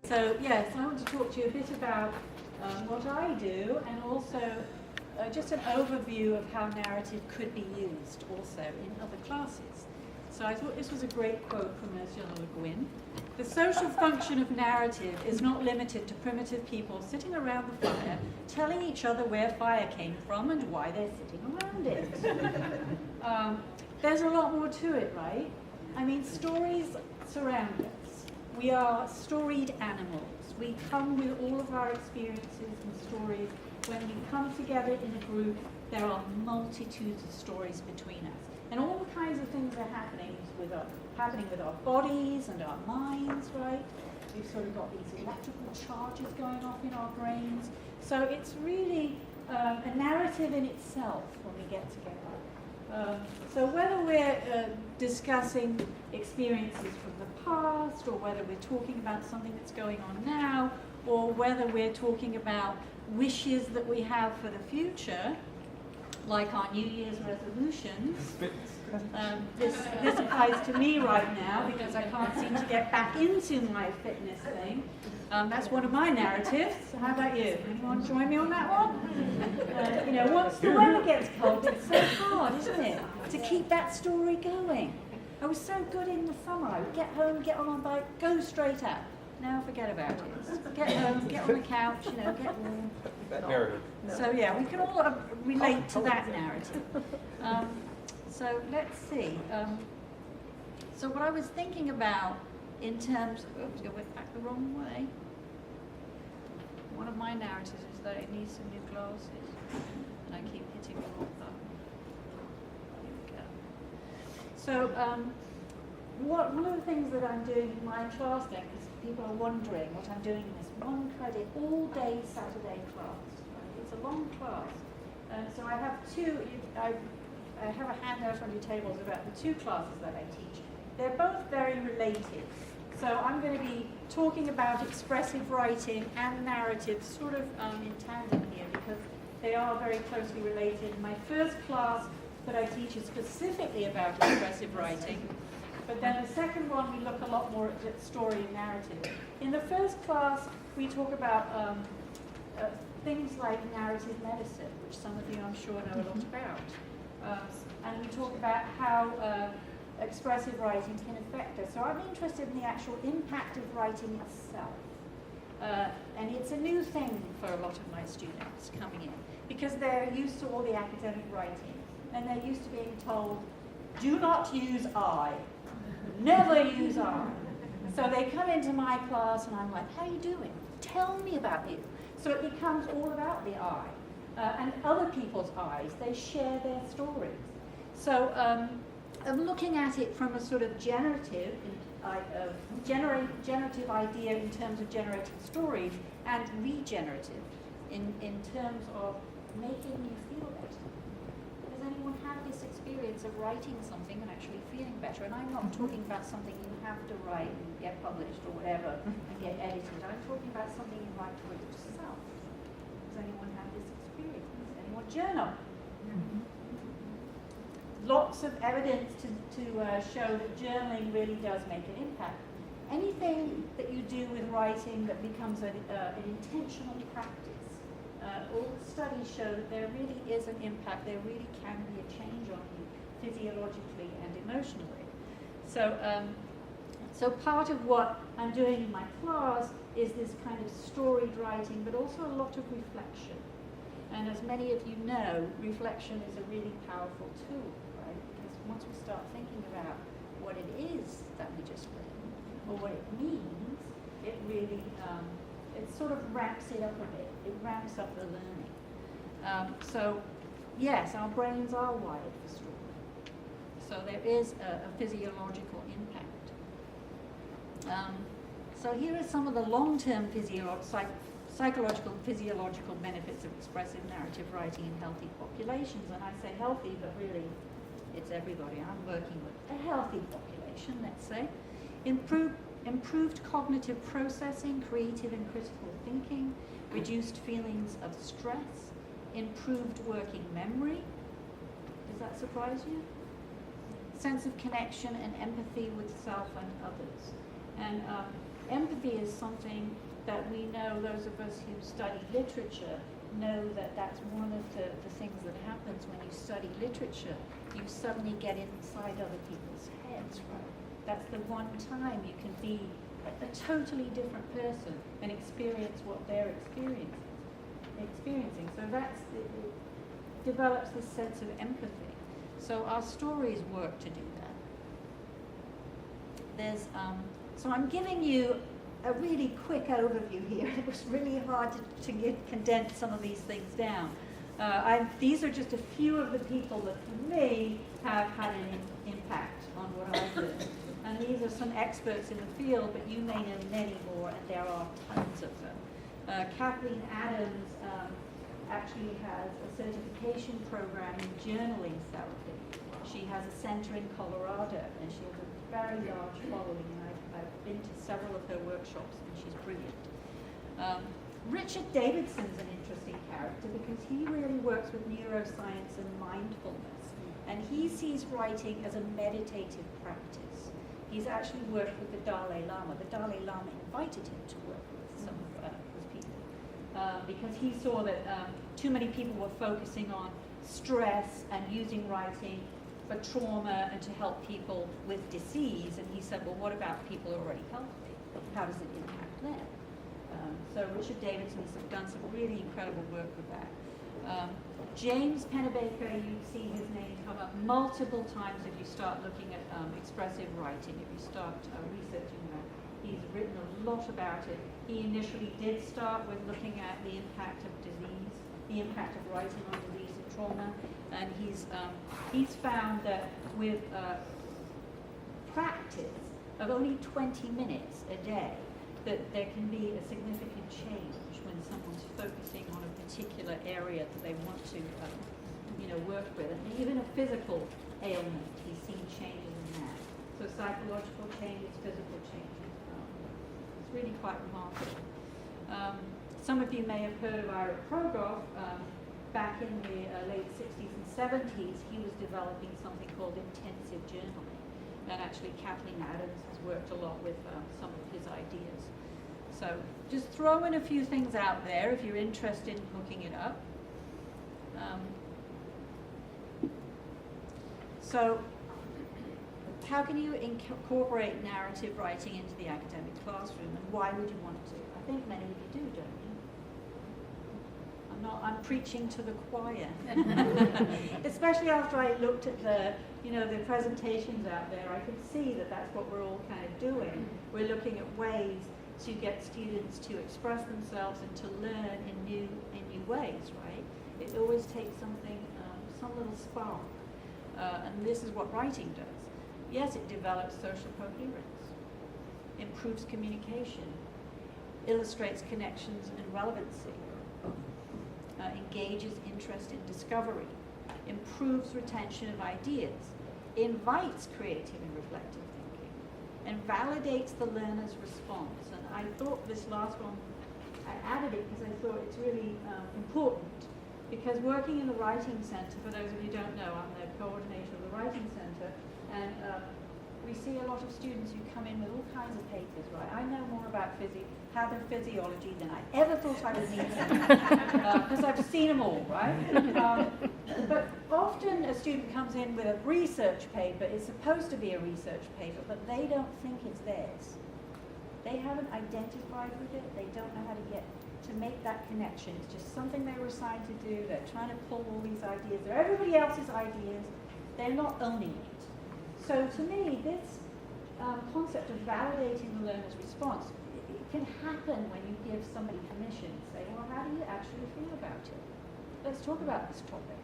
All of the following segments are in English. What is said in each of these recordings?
So yes, I want to talk to you a bit about what I do, and also just an overview of how narrative could be used also in other classes. So I thought this was a great quote from Monsieur Le Guin. The social function of narrative is not limited to primitive people sitting around the fire, telling each other where fire came from and why they're sitting around it. There's a lot more to it, right? I mean, stories surround us. We are storied animals. We come with all of our experiences and stories. When we come together in a group, there are multitudes of stories between us. And all kinds of things are happening with our bodies and our minds, right? We've sort of got these electrical charges going off in our brains. So it's really a narrative in itself when we get together. So whether we're discussing experiences from the past, or whether we're talking about something that's going on now, or whether we're talking about wishes that we have for the future, like our New Year's resolutions. This applies to me right now because I can't seem to get back into my fitness thing. That's one of my narratives. So how about you? Anyone join me on that one? Once the weather gets cold, it's so hard, isn't it, to keep that story going. I was so good in the summer. I would get home, get on my bike, go straight out. Now forget about it. Get home, get on the couch, get warm. That narrative. So yeah, we can all relate to that narrative. So let's see. So what I was thinking about in terms of, oops, I went back the wrong way. One of my narratives is that it needs some new glasses, and I keep hitting the wrong button. Here we go. So one of the things that I'm doing in my class then, because people are wondering what I'm doing in this one credit all-day Saturday class. Right? It's a long class. So I have I have a handout on your tables about the two classes that I teach. They're both very related. So I'm going to be talking about expressive writing and narrative sort of in tandem here, because they are very closely related. My first class that I teach is specifically about expressive writing. But then the second one, we look a lot more at story and narrative. In the first class, we talk about things like narrative medicine, which some of you, I'm sure, know a lot about. And we talk about how expressive writing can affect us. So I'm interested in the actual impact of writing itself. And it's a new thing for a lot of my students coming in, because they're used to all the academic writing, and they're used to being told, do not use I. Never use I. So they come into my class and I'm like, how are you doing? Tell me about you. So it becomes all about the I. And other people's I's. They share their stories. So I'm looking at it from a sort of generative idea in terms of generating stories, and regenerative in terms of making you feel better. Does anyone have this experience of writing something and actually feeling better? And I'm not talking about something you have to write and get published or whatever and get edited. I'm talking about something you write for yourself. Does anyone have this experience? Does anyone journal? Lots of evidence to show that journaling really does make an impact. Anything that you do with writing that becomes an intentional practice, all the studies show that there really is an impact. There really can be a change on you physiologically and emotionally. So part of what I'm doing in my class is this kind of storied writing, but also a lot of reflection. And as many of you know, reflection is a really powerful tool, right? Because once we start thinking about what it is that we just learned, or what it means, it really, it sort of ramps it up a bit. It ramps up the learning. So, yes, our brains are wired for story. So there is a physiological impact. So here are some of the long-term psychological and physiological benefits of expressive narrative writing in healthy populations. And I say healthy, but really it's everybody. I'm working with a healthy population, let's say. Improved cognitive processing, creative and critical thinking, reduced feelings of stress, improved working memory. Does that surprise you? Sense of connection and empathy with self and others. And empathy is something that we know, those of us who study literature, know that that's one of the things that happens when you study literature. You suddenly get inside other people's heads, right? That's the one time you can be a totally different person and experience what they're experiencing. So it develops this sense of empathy. So our stories work to do that. So I'm giving you a really quick overview here. It was really hard to condense some of these things down. These are just a few of the people that, for me, have had an impact on what I've learned. And these are some experts in the field, but you may know many more, and there are tons of them. Kathleen Adams actually has a certification program in journaling therapy. She has a center in Colorado, and she has a very large following, and I've been to several of her workshops, and she's brilliant. Richard Davidson's an interesting character because he really works with neuroscience and mindfulness, and he sees writing as a meditative practice. He's actually worked with the Dalai Lama. The Dalai Lama invited him to work with some of his people because he saw that too many people were focusing on stress and using writing for trauma and to help people with disease. And he said, well, what about people who are already healthy? How does it impact them? So Richard Davidson has done some really incredible work with that. James Pennebaker, you see his name come up multiple times if you start looking at expressive writing, if you start researching that. He's written a lot about it. He initially did start with looking at the impact of disease, the impact of writing on disease and trauma, and he's found that with practice of only 20 minutes a day, that there can be a significant change when someone's focusing on a particular area that they want to, work with. And even a physical ailment, he's seen changes in that. So psychological changes, physical changes. It's really quite remarkable. Some of you may have heard of Ira Progoff. Back in the late 60s and 70s, he was developing something called intensive journaling. And actually, Kathleen Adams has worked a lot with some of his ideas. So just throw in a few things out there if you're interested in hooking it up. So how can you incorporate narrative writing into the academic classroom, and why would you want to? I think many of you do, don't you? I'm preaching to the choir. Especially after I looked at the presentations out there, I could see that that's what we're all kind of doing. We're looking at ways to get students to express themselves and to learn in new ways, right? It always takes something, some little spark. And this is what writing does. Yes, it develops social coherence, improves communication, illustrates connections and relevancy, engages interest in discovery, improves retention of ideas, invites creative and reflective thinking, and validates the learner's response. And I thought this last one, I added it because I thought it's really important, because working in the Writing Center, for those of you who don't know, I'm the coordinator of the Writing Center, and we see a lot of students who come in with all kinds of papers, right? I know more about physiology than I ever thought I would need to, because I've seen them all, right? But often a student comes in with a research paper. It's supposed to be a research paper, but they don't think it's theirs. They haven't identified with it. They don't know how to make that connection. It's just something they were assigned to do. They're trying to pull all these ideas. They're everybody else's ideas. They're not owning it. So to me, this concept of validating the learner's response, it can happen when you give somebody permission to say, well, how do you actually feel about it? Let's talk about this topic.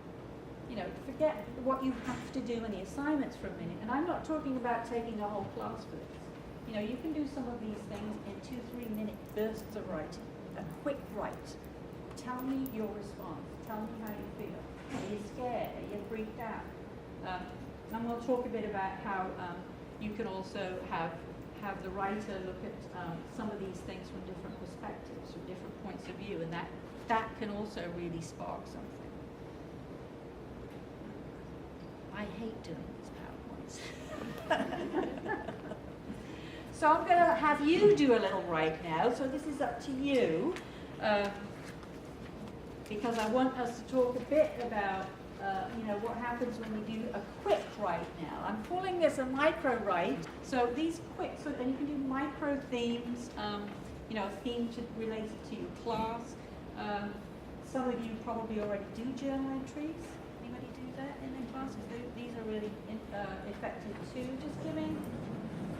Forget what you have to do in the assignments for a minute. And I'm not talking about taking a whole class for this. You can do some of these things in 2-3 minute bursts of writing. A quick write. Tell me your response. Tell me how you feel. Are you scared? Are you freaked out? And we'll talk a bit about how you can also have the writer look at some of these things from different perspectives, from different points of view, and that can also really spark something. I hate doing these PowerPoints. So I'm going to have you do a little write now, so this is up to you, because I want us to talk a bit about what happens when we do a quick write now. I'm calling this a micro write. So these quick, so then you can do micro themes, a theme related to your class. Some of you probably already do journal entries. Anybody do that in their classes? These are really effective too. Just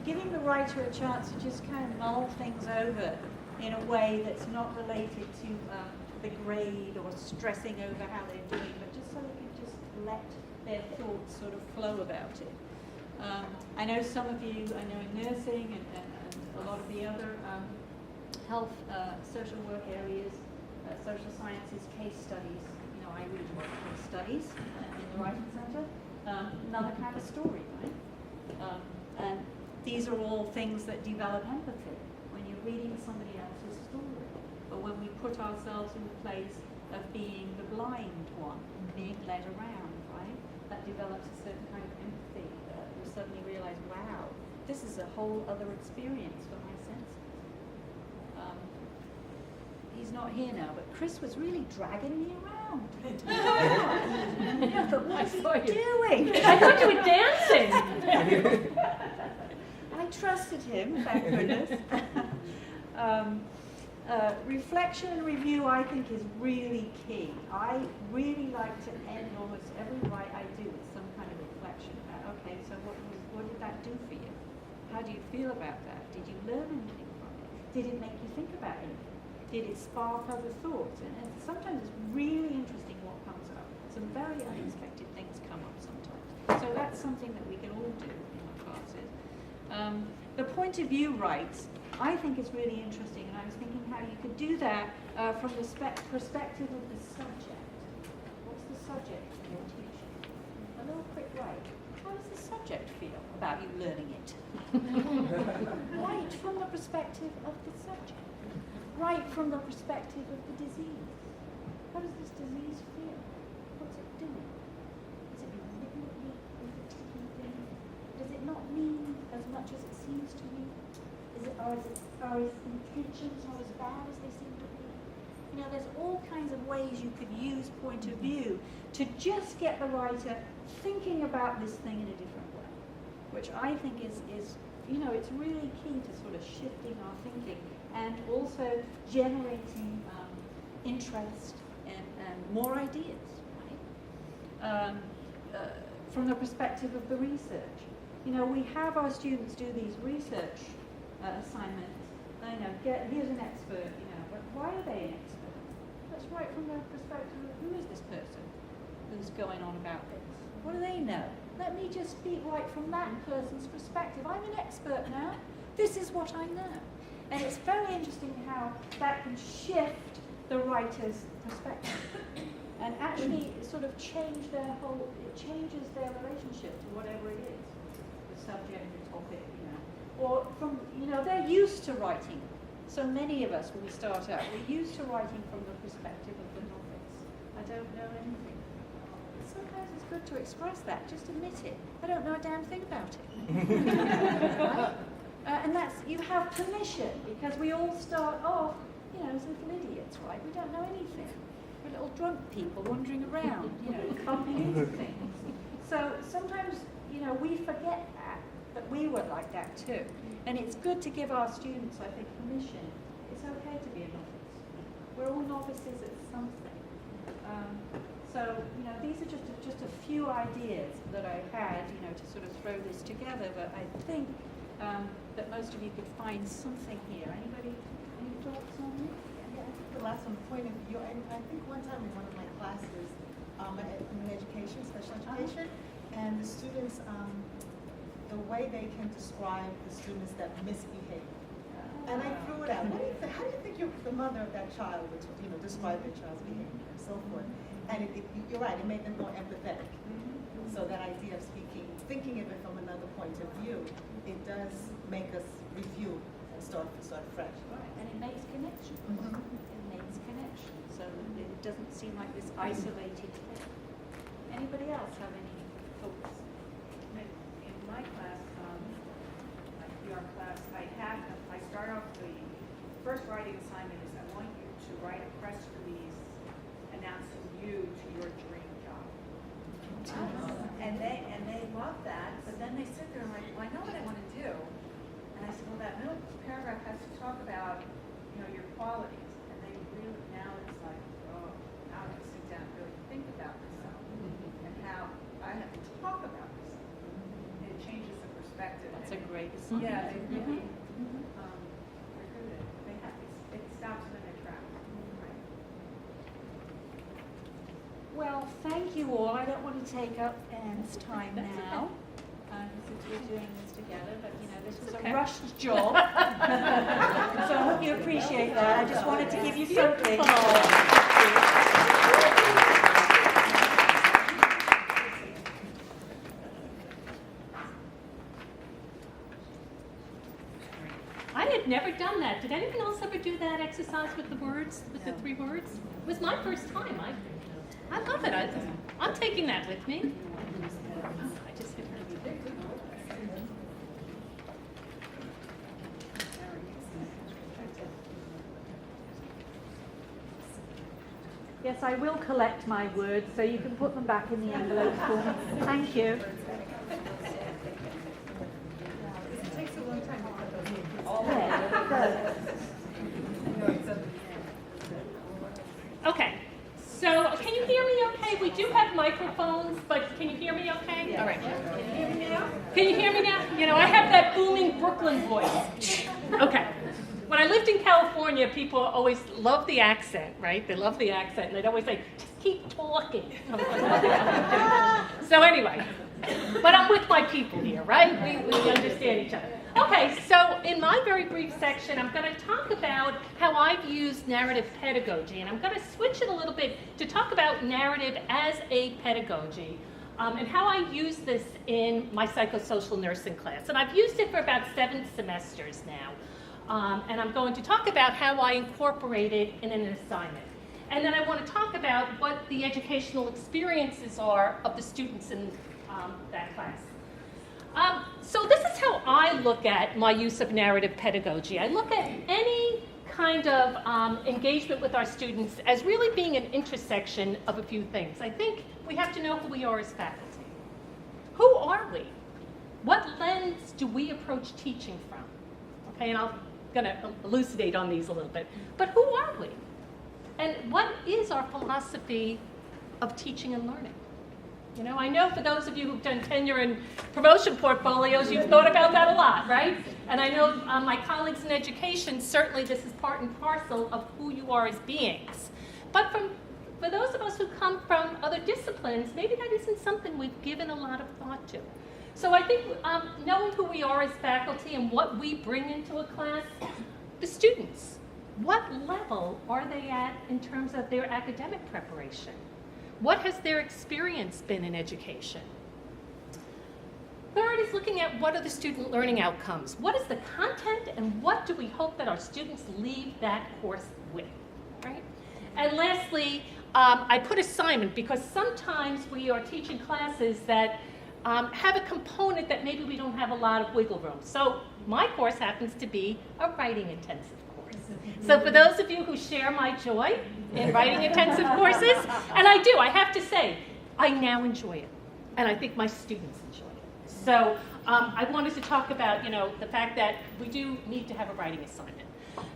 giving the writer a chance to just kind of mull things over in a way that's not related to the grade or stressing over how they're doing, but just so they can just let their thoughts sort of flow about it. I know some of you, I know in nursing and a lot of the other health, social work areas, social sciences, case studies. I read a lot of case studies in the Writing Centre. Another kind of story, right? And these are all things that develop empathy when you're reading somebody else's story. But when we put ourselves in the place of being the blind one, being led around, right? That develops a certain kind of empathy. You suddenly realize, wow, this is a whole other experience for my senses. He's not here now, but Chris was really dragging me around. But what is he doing? I thought you were dancing. I trusted him, thank goodness. Reflection and review, I think, is really key. I really like to end almost every write I do with some kind of reflection about, okay, so what did that do for you? How do you feel about that? Did you learn anything from it? Did it make you think about anything? Did it spark other thoughts? And sometimes it's really interesting what comes up. Some very unexpected things come up sometimes. So that's something that we can all do in our classes. The point of view writes, I think is really interesting, and I was thinking how you could do that from the perspective of the subject. What's the subject you're teaching? A little quick write. How does the subject feel about you learning it? Write from the perspective of the subject. Write from the perspective of the disease. How does this disease feel? What's it doing? Is it deliberately overtaking things? Does it not mean as much as it seems to you? Are its intentions not as bad as they seem to be? There's all kinds of ways you could use point of view to just get the writer thinking about this thing in a different way, which I think is it's really key to sort of shifting our thinking and also generating interest and more ideas, right? From the perspective of the research. We have our students do these research assignments. Here's an expert, but why are they an expert? Let's write from the perspective of who is this person who's going on about this? What do they know? Let me just speak right from that person's perspective. I'm an expert now. This is what I know. And it's very interesting how that can shift the writer's perspective and actually sort of changes their relationship to whatever it is, the subject, the topic, Or from, they're used to writing. So many of us, when we start out, we're used to writing from the perspective of the novice. I don't know anything. Sometimes it's good to express that, just admit it. I don't know a damn thing about it. Right? And that's, you have permission, because we all start off, as little idiots, right? We don't know anything. We're little drunk people wandering around, bumping into things. So sometimes, we forget that we were like that too. And it's good to give our students, I think, permission. It's okay to be a novice. We're all novices at something. These are just a few ideas that I had, to sort of throw this together. But I think that most of you could find something here. Anybody, any thoughts on it? Yeah, I think the last one, point of view. I think one time in one of my classes, I'm in education, special education, and the students, the way they can describe the students that misbehave. And I threw it out. How do you think the mother of that child would, describe their child's behavior and so forth? And you're right, it made them more empathetic. So that idea of thinking of it from another point of view, it does make us review and start fresh. Right, and it makes connection. It makes connection, so it doesn't seem like this isolated thing. Anybody else have any thoughts? In my class, I your class, I start off the first writing assignment is I want you to write a press release announcing you to your dream job. And they love that, but then they sit there and like, well, I know what I want to do. And I said, well, that middle paragraph has to talk about, your qualities. And they really, now it's like, oh, now I have to sit down and really think about myself and how I have to talk about myself. And it changes the perspective. That's a And great yeah, they really, they're good at it. They have, it stops them in their tracks. Right. Well, thank you all. I don't want to take up Anne's time now, since we're doing this together, but this was a rushed job. So I hope you appreciate that. I just wanted to give you something. I had never done that. Did anyone else ever do that exercise with the words, with the 3 words? It was my first time. I love it. I'm taking that with me. I just hit her. Yes, I will collect my words, so you can put them back in the envelope for me. Thank you. It takes a long time to put those in. Okay. So can you hear me okay? We do have microphones, but can you hear me okay? Yeah. All right. Can you hear me now? Can you hear me now? I have that booming Brooklyn voice. Okay. When I lived in California, people always love the accent, right? They love the accent, and they'd always say, just keep talking. So anyway, but I'm with my people here, right? We understand each other. Okay, so in my very brief section, I'm going to talk about how I've used narrative pedagogy, and I'm going to switch it a little bit to talk about narrative as a pedagogy, and how I use this in my psychosocial nursing class. And I've used it for about 7 semesters now. And I'm going to talk about how I incorporate it in an assignment. And then I want to talk about what the educational experiences are of the students in that class. So this is how I look at my use of narrative pedagogy. I look at any kind of engagement with our students as really being an intersection of a few things. I think we have to know who we are as faculty. Who are we? What lens do we approach teaching from? Okay, and I'm going to elucidate on these a little bit. But who are we? And what is our philosophy of teaching and learning? I know for those of you who've done tenure and promotion portfolios, you've thought about that a lot, right? And I know my colleagues in education, certainly this is part and parcel of who you are as beings. But for those of us who come from other disciplines, maybe that isn't something we've given a lot of thought to. So I think knowing who we are as faculty and what we bring into a class, the students, what level are they at in terms of their academic preparation? What has their experience been in education? Third is looking at what are the student learning outcomes? What is the content and what do we hope that our students leave that course with, right? And lastly, I put assignment because sometimes we are teaching classes that have a component that maybe we don't have a lot of wiggle room. So my course happens to be a writing intensive course. So for those of you who share my joy in writing intensive courses, and I do, I have to say, I now enjoy it. And I think my students enjoy it. So I wanted to talk about, the fact that we do need to have a writing assignment.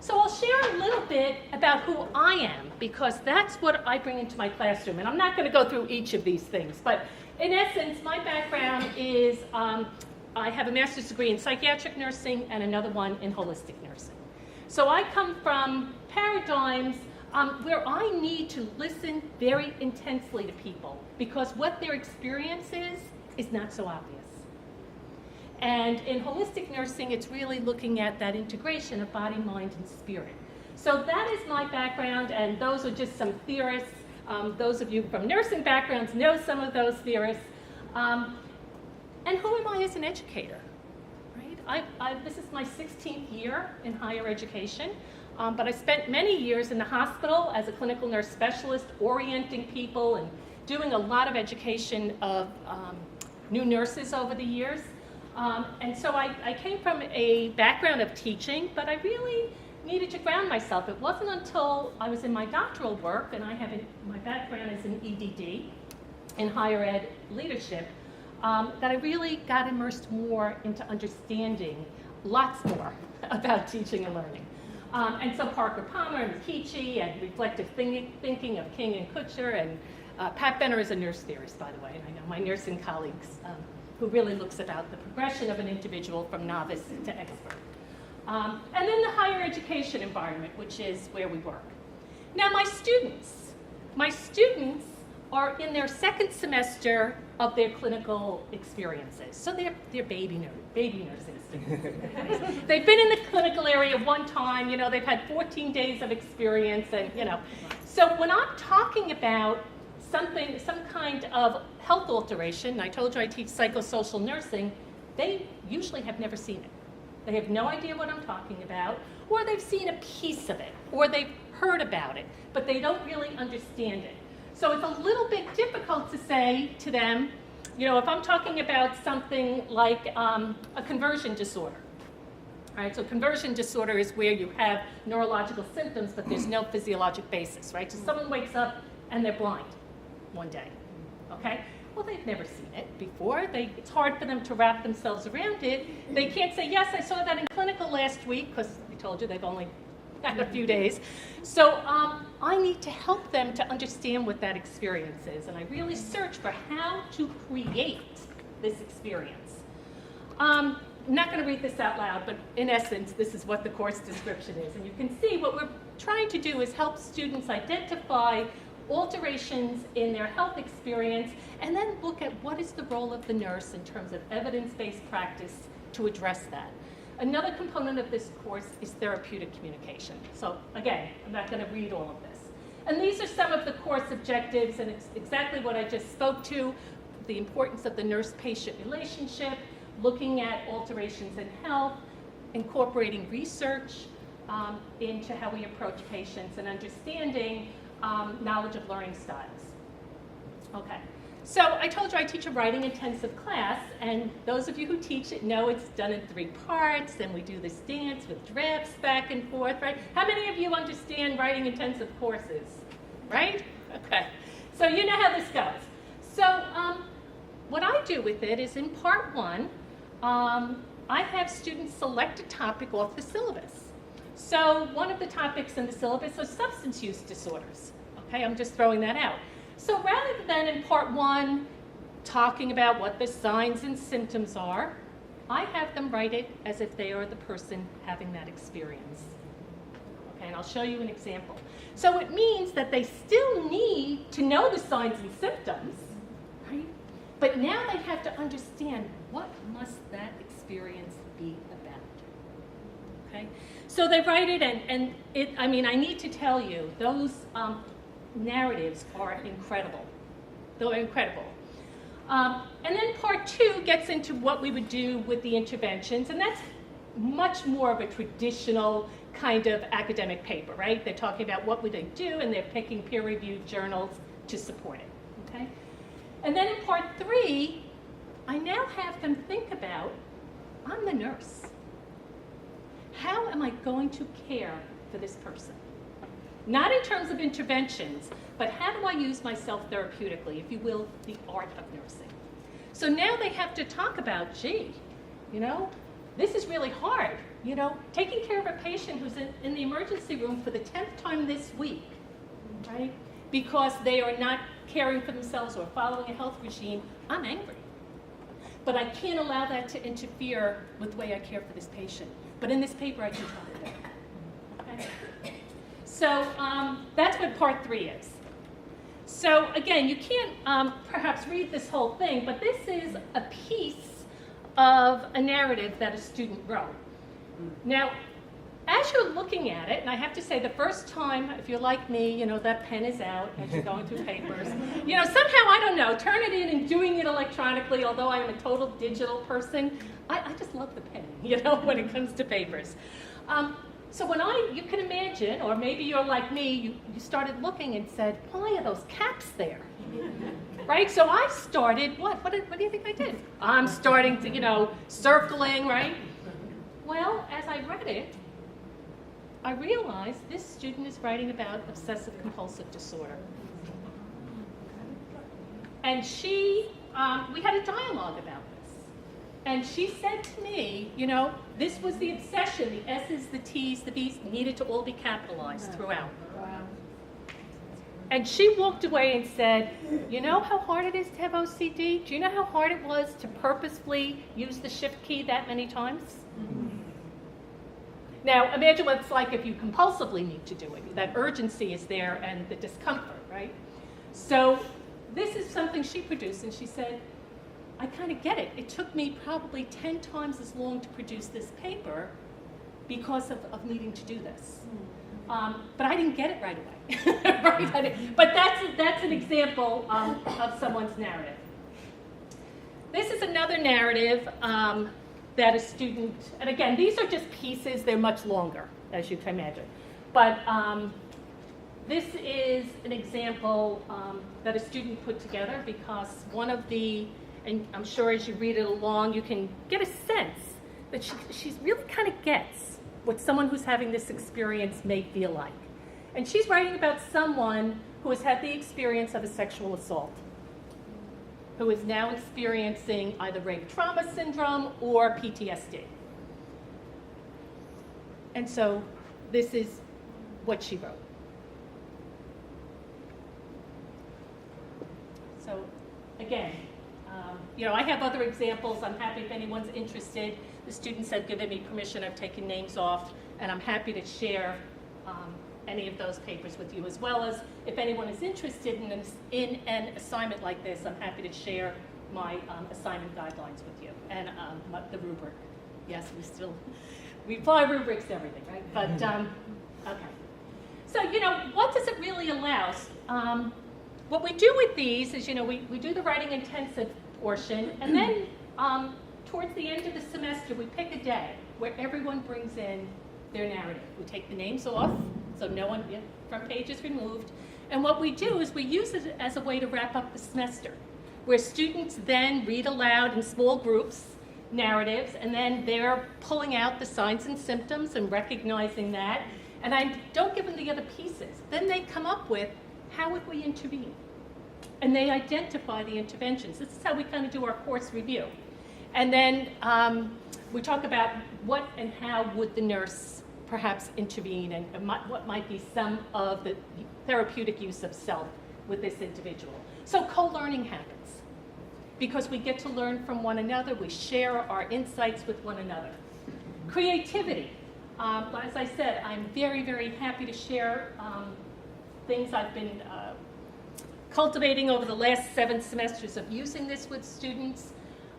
So I'll share a little bit about who I am, because that's what I bring into my classroom. And I'm not going to go through each of these things, but in essence, my background is I have a master's degree in psychiatric nursing and another one in holistic nursing. So I come from paradigms where I need to listen very intensely to people because what their experience is not so obvious. And in holistic nursing, it's really looking at that integration of body, mind, and spirit. So that is my background, and those are just some theorists. Those of you from nursing backgrounds know some of those theorists. And who am I as an educator? Right? This is my 16th year in higher education, but I spent many years in the hospital as a clinical nurse specialist, orienting people and doing a lot of education of new nurses over the years. And so I came from a background of teaching, but I really needed to ground myself. It wasn't until I was in my doctoral work, and my background is in EDD, in higher ed leadership, that I really got immersed more into understanding lots more about teaching and learning. And so Parker Palmer and Mikichi and reflective thinking of King and Kutcher, and Pat Benner is a nurse theorist, by the way, and I know my nursing colleagues who really looks about the progression of an individual from novice to expert. And then the higher education environment, which is where we work. Now my students are in their second semester of their clinical experiences. So they're baby nurses. They've been in the clinical area one time, they've had 14 days of experience, and So when I'm talking about some kind of health alteration, I told you I teach psychosocial nursing, they usually have never seen it. They have no idea what I'm talking about, or they've seen a piece of it, or they've heard about it, but they don't really understand it. So it's a little bit difficult to say to them, if I'm talking about something like a conversion disorder. All right, so conversion disorder is where you have neurological symptoms, but there's no physiologic basis, right? So someone wakes up and they're blind one day, okay? Well, they've never seen it before. It's hard for them to wrap themselves around it. They can't say, yes, I saw that in clinical last week, because I told you they've only had a few days. So I need to help them to understand what that experience is, and I really search for how to create this experience. I'm not going to read this out loud, but in essence, this is what the course description is. And you can see what we're trying to do is help students identify alterations in their health experience, and then look at what is the role of the nurse in terms of evidence-based practice to address that. Another component of this course is therapeutic communication. So again, I'm not going to read all of this. And these are some of the course objectives, and it's exactly what I just spoke to, the importance of the nurse-patient relationship, looking at alterations in health, incorporating research into how we approach patients, and understanding knowledge of learning styles. Okay, so I told you I teach a writing intensive class, and those of you who teach it know it's done in 3 parts, and we do this dance with drafts back and forth, right? How many of you understand writing intensive courses, right? Okay, so you know how this goes. So what I do with it is in part 1, I have students select a topic off the syllabus. So one of the topics in the syllabus is substance use disorders. Okay, I'm just throwing that out. So rather than in part 1 talking about what the signs and symptoms are, I have them write it as if they are the person having that experience. Okay, and I'll show you an example. So it means that they still need to know the signs and symptoms, right? But now they have to understand, what must that experience be about? Okay, so they write it, and I need to tell you, those narratives are incredible. They're incredible. And then part 2 gets into what we would do with the interventions, and that's much more of a traditional kind of academic paper, right? They're talking about what would they do, and they're picking peer-reviewed journals to support it, okay? And then in part 3, I now have them think about, I'm the nurse. How am I going to care for this person? Not in terms of interventions, but how do I use myself therapeutically, if you will, the art of nursing. So now they have to talk about, gee, this is really hard. Taking care of a patient who's in the emergency room for the 10th time this week, right? Because they are not caring for themselves or following a health regime, I'm angry. But I can't allow that to interfere with the way I care for this patient. But in this paper, I can talk about it. Okay? So that's what part 3 is. So again, you can't perhaps read this whole thing, but this is a piece of a narrative that a student wrote. Now, as you're looking at it, and I have to say the first time, if you're like me, that pen is out as you're going through papers. Somehow, I don't know, turn it in and doing it electronically, although I am a total digital person, I just love the pen, when it comes to papers. So you can imagine, or maybe you're like me, you started looking and said, why are those caps there? right? So I started, what do you think I did? I'm starting to, circling, right? Well, as I read it, I realized this student is writing about obsessive compulsive disorder. And we had a dialogue about this. And she said to me, this was the obsession, the S's, the T's, the B's needed to all be capitalized throughout. And she walked away and said, you know how hard it is to have OCD? Do you know how hard it was to purposefully use the shift key that many times? Now, imagine what it's like if you compulsively need to do it. That urgency is there and the discomfort, right? So this is something she produced, and she said, I kind of get it. It took me probably 10 times as long to produce this paper because of needing to do this. But I didn't get it right away. Right? But that's an example of someone's narrative. This is another narrative that a student, and again, these are just pieces. They're much longer, as you can imagine. But this is an example that a student put together because one of the, and I'm sure as you read it along, you can get a sense that she really kind of gets what someone who's having this experience may feel like. And she's writing about someone who has had the experience of a sexual assault, who is now experiencing either rape trauma syndrome or PTSD. And so this is what she wrote. So again, I have other examples. I'm happy if anyone's interested. The students have given me permission. I've taken names off, and I'm happy to share any of those papers with you, as well as if anyone is interested in an assignment like this, I'm happy to share my assignment guidelines with you and the rubric. Yes, we apply rubrics to everything, right? But, okay. So, what does it really allow? What we do with these is, we do the writing intensive portion, and then towards the end of the semester, we pick a day where everyone brings in their narrative. We take the names off, so no one, front page is removed. And what we do is we use it as a way to wrap up the semester, where students then read aloud in small groups narratives, and then they're pulling out the signs and symptoms and recognizing that. And I don't give them the other pieces. Then they come up with, how would we intervene? And they identify the interventions. This is how we kind of do our course review. And then we talk about what and how would the nurse perhaps intervene, and what might be some of the therapeutic use of self with this individual. So co-learning happens because we get to learn from one another. We share our insights with one another. Creativity. As I said, I'm very, very happy to share things I've been cultivating over the last 7 semesters of using this with students.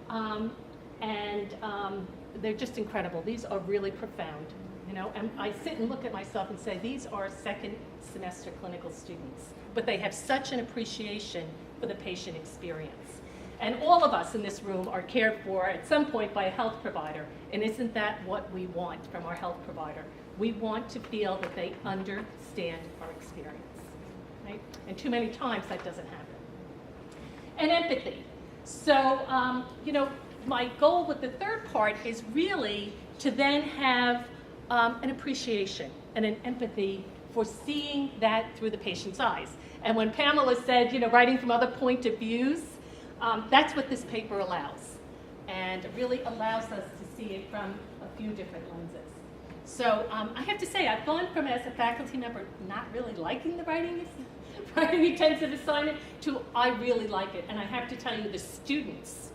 And they're just incredible. These are really profound, and I sit and look at myself and say, these are 2nd semester clinical students, but they have such an appreciation for the patient experience. And all of us in this room are cared for at some point by a health provider, and isn't that what we want from our health provider? We want to feel that they understand our experience, right? And too many times that doesn't happen. And empathy. So, my goal with the 3rd part is really to then have an appreciation and an empathy for seeing that through the patient's eyes. And when Pamela said, writing from other point of views, that's what this paper allows. And it really allows us to see it from a few different lenses. So I have to say, I've gone from, as a faculty member, not really liking the writing intensive assignment to I really like it. And I have to tell you, the students,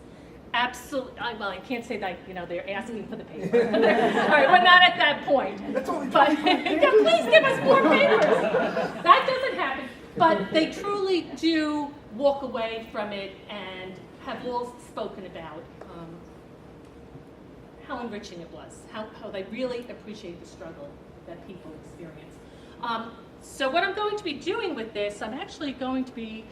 absolutely, well, I can't say that, they're asking for the paper. All right, we're not at that point. But yeah, please give us more papers. That doesn't happen. But they truly do walk away from it and have all spoken about how enriching it was, how they really appreciate the struggle that people experience. So what I'm going to be doing with this, I'm actually going to be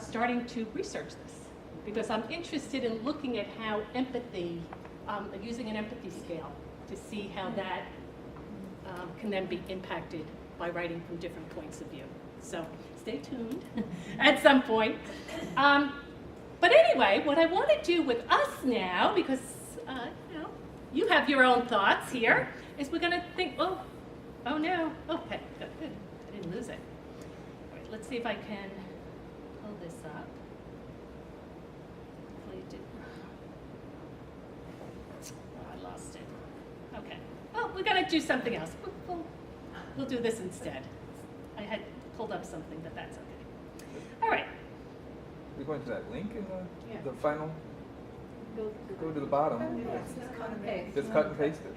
starting to research this, because I'm interested in looking at how empathy, using an empathy scale to see how that can then be impacted by writing from different points of view. So stay tuned at some point. But anyway, what I want to do with us now, because you have your own thoughts here, is we're going to think, oh no, okay, good, I didn't lose it. All right, let's see if I can pull this up. Hopefully it didn't. Oh, I lost it. Okay, well, we're going to do something else. We'll do this instead. I had pulled up something, but that's okay. All right. We're going to that link in Yeah. the final? Go to the bottom. Just cut and paste it.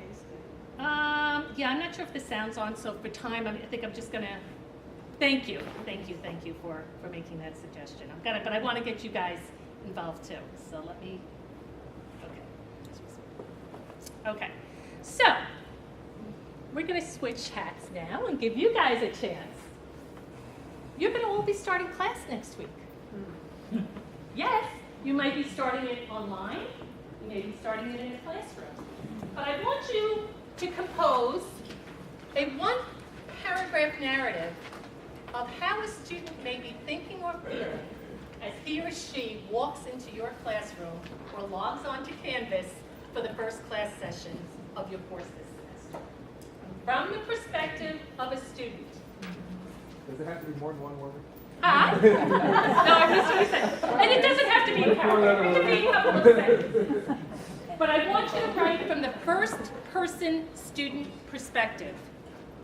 Yeah, I'm not sure if the sound's on, so for time, I think I'm just gonna, thank you for making that suggestion. But I want to get you guys involved too, so let me, okay, so, we're gonna switch hats now and give you guys a chance. You're gonna all be starting class next week. Yes, you might be starting it online, you may be starting it in a classroom. But I want you to compose a one-paragraph narrative of how a student may be thinking or feeling as he or she walks into your classroom or logs onto Canvas for the first class session of your course this semester. From the perspective of a student. Does it have to be more than one word? Huh? No, I missed what you said. And it doesn't have to be a paragraph. It can be a couple of sentences. But I want you to write from the first person student perspective.